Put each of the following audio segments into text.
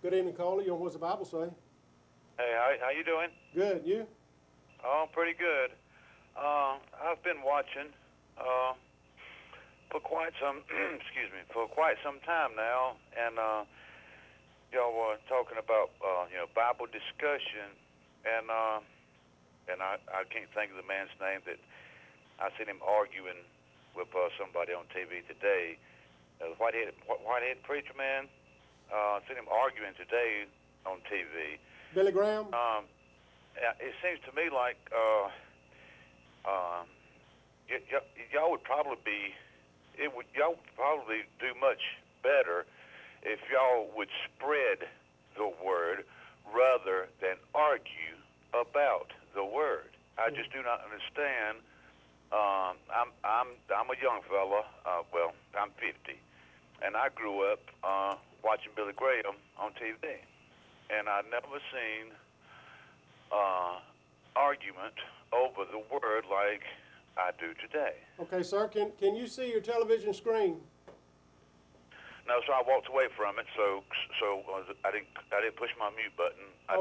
Good evening, caller. You know what's the Bible say? Hey, how you doing? Good. You? Oh, pretty good. I've been watching for quite some for quite some time now, and y'all were talking about Bible discussion, and I can't think of the man's name that I seen him arguing with somebody on TV today. The whitehead preacher man. I seen him arguing today on TV. Billy Graham? It seems to me like y'all would probably do much better if y'all would spread the word rather than argue about the word. I just do not understand. I'm a young fella. Well, I'm 50, and I grew up watching Billy Graham on TV, and I never seen argument over the word like I do today. Okay, sir. Can you see your television screen? No, so I walked away from it. So I didn't push my mute button. I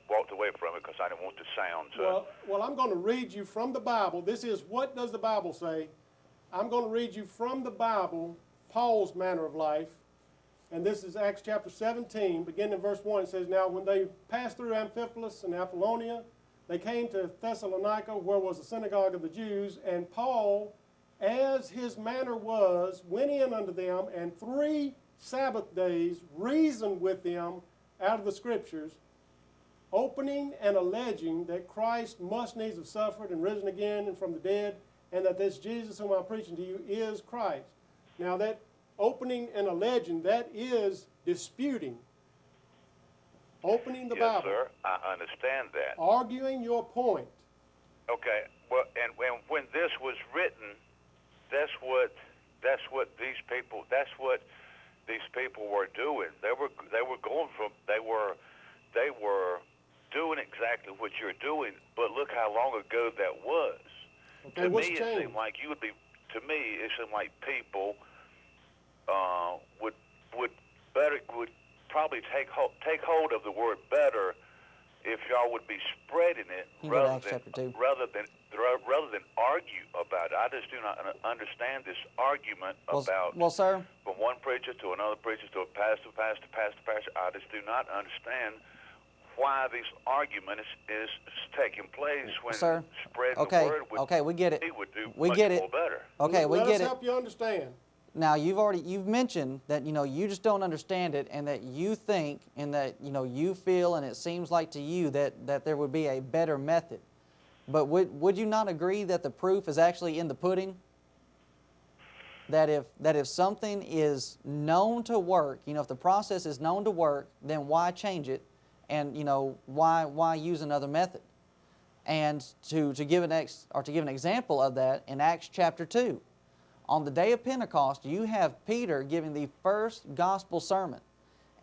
walked away from it because I didn't want the sound. Well, I'm going to read you from the Bible. This is what does the Bible say? I'm going to read you from the Bible Paul's manner of life, and this is Acts chapter 17, beginning in verse 1. It says, "Now when they passed through Amphipolis and Apollonia, they came to Thessalonica, where was the synagogue of the Jews, and Paul, as his manner was, went in unto them, and 3 Sabbath days reasoned with them out of the Scriptures, opening and alleging that Christ must needs have suffered and risen again and from the dead, and that this Jesus whom I'm preaching to you is Christ." Now that opening and alleging, that is disputing. Opening the Bible. Yes, sir. I understand that. Arguing your point. Okay. Well, and when this was written, that's what these people were doing. They were doing exactly what you're doing. But look how long ago that was. Okay, to what's me, changed? it seemed like people would probably take hold of the word better if y'all would be spreading it rather than argue about it. I just do not understand this argument about sir, from one preacher to another preacher to a pastor. I just do not understand why this argument is taking place when spreading the word we get it. Would do we much get it. more better. Okay, we Let get us it. help you understand. Now you've mentioned that you just don't understand it, and that you think and that you feel and it seems like to you that there would be a better method. But would you not agree that the proof is actually in the pudding? That if something is known to work, if the process is known to work, then why change it? And why use another method? And to give an example of that, in Acts chapter 2, on the day of Pentecost, you have Peter giving the first gospel sermon,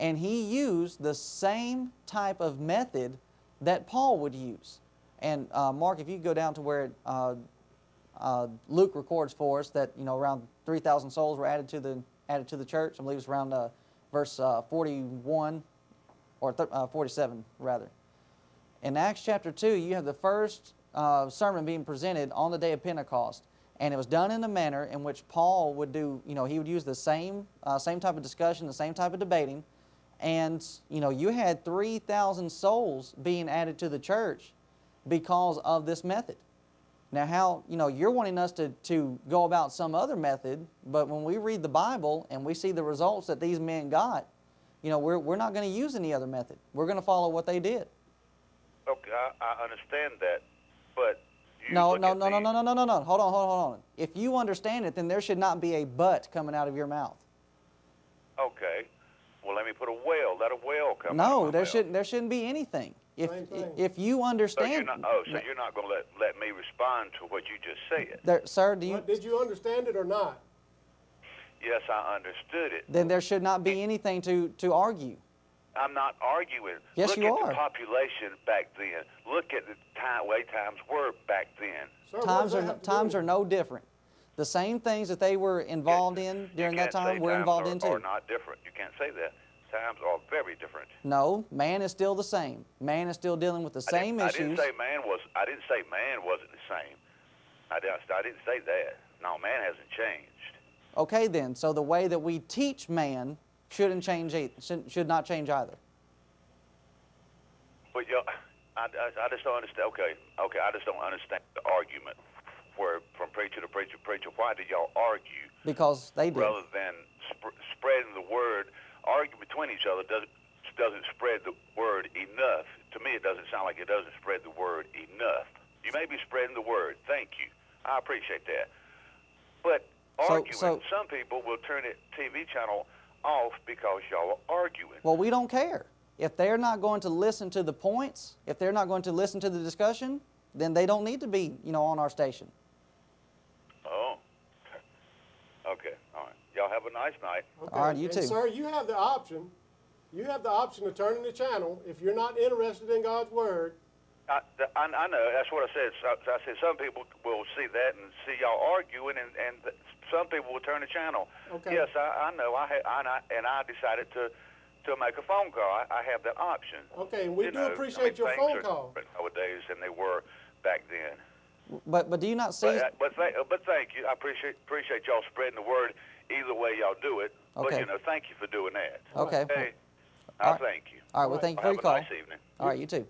and he used the same type of method that Paul would use. And Mark, if you go down to where Luke records for us that around 3,000 souls were added to the church. I believe it's around verse 41 or 47 rather. In Acts chapter 2, you have the first sermon being presented on the day of Pentecost, and it was done in a manner in which Paul would do. He would use the same type of discussion, the same type of debating, and you had 3,000 souls being added to the church because of this method. Now, how you're wanting us to go about some other method, but when we read the Bible and we see the results that these men got, we're not going to use any other method. We're going to follow what they did. Okay, I understand that, but no. Hold on. If you understand it, then there should not be a but coming out of your mouth. Okay. Well, let me put a whale. Let a whale come out. No, there shouldn't be anything. If you understand, so you're not going to let me respond to what you just said. Sir, did you understand it or not? Yes, I understood it. Then there should not be anything to argue. I'm not arguing. Yes, you are. Look at the population back then. Look at the way times were back then. Sir, times are no different. The same things that they were involved in during that time, we're involved in too. Are not different. You can't say that. times are very different. No, man is still the same. Man is still dealing with the same I issues. I didn't say man wasn't the same. I didn't say that. No, man hasn't changed. Okay, then. So the way that we teach man should not change either. But I just don't understand. Okay, I just don't understand the argument where from preacher to preacher. Why did y'all argue? Because they did. Rather than spreading the word, arguing between each other doesn't spread the word enough. To me, it doesn't sound like it doesn't spread the word enough. You may be spreading the word. Thank you. I appreciate that. But arguing, some people will turn the TV channel off because y'all are arguing. Well, we don't care. If they're not going to listen to the points, if they're not going to listen to the discussion, then they don't need to be, on our station. Oh. Okay. All right. Y'all have a nice night. Okay. All right, you and too. Sir, you have the option. You have the option of turning the channel if you're not interested in God's Word. I know. That's what I said. I said some people will see that and see y'all arguing, and some people will turn the channel. Okay. Yes, I know. I decided to make a phone call. I have that option. Okay, and we do appreciate your phone call. Nowadays than they were back then. But do you not see? But thank you. I appreciate y'all spreading the word either way y'all do it. Okay. But thank you for doing that. Okay. Hey, All right. thank you. All right. Well, thank you for your call. Have a nice evening. All right, you too.